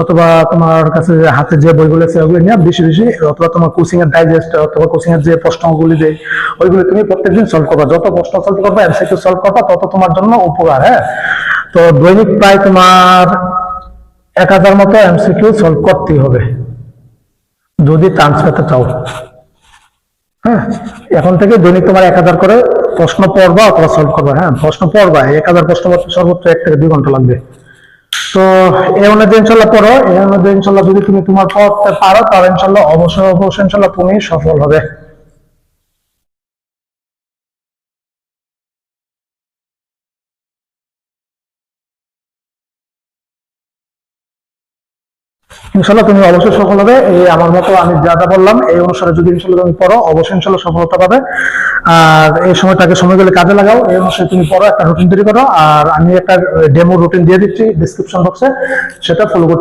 অথবা তোমার কাছে যে হাতে যে বইগুলো আছে ওগুলো নিয়ে বেশি বেশি, অথবা তোমার কোচিং এর ডাইজেস্ট অথবা কোচিং এর যে প্রশ্নগুলি দেয় ওইগুলো তুমি প্রত্যেকদিন সলভ করবা। যত প্রশ্ন সলভ করবা, এমসিকিউ সলভ করবা, তত তোমার জন্য উপকার। হ্যাঁ, তো দৈনিক প্রায় তোমার 1000 মতো এমসিকিউ সলভ করতেই হবে যদি চান্স পেতে চাও। হ্যাঁ, এখন থেকে দৈনিক তোমার 1000 করে প্রশ্ন পড়বা অথবা সলভ করবা। হ্যাঁ, প্রশ্ন পড়বা, 1000 প্রশ্ন পড়তে সর্বোচ্চ 1 থেকে 2 ঘন্টা লাগবে। তো এই অনুযায়ী ইনশাল্লাহ পড়ো, এই অনুযায়ী ইনশাল্লাহ যদি তুমি তোমার পড়তে পারো তাহলে ইনশাল্লাহ অবশ্যই অবশ্যই ইনশাল্লাহ তুমি সফল হবে। ইনশাল্লাহ তুমি অবশ্যই সফল হবে। এই আমার মতো আমি যা যা বললাম এই অনুসারে যদি ইনশাল্লাহ তুমি পড়ো, অবশ্যই ইনশাল্লাহ সফলতা পাবে। আর এই সময়টাকে সময়গুলো কাজে লাগাও, এই অনুসারে তুমি পড়ো, একটা রুটিন তৈরি করো। আর আমি একটা ডেমো রুটিন দিয়ে দিচ্ছি ডিসক্রিপশন বক্সে, সেটা ফলো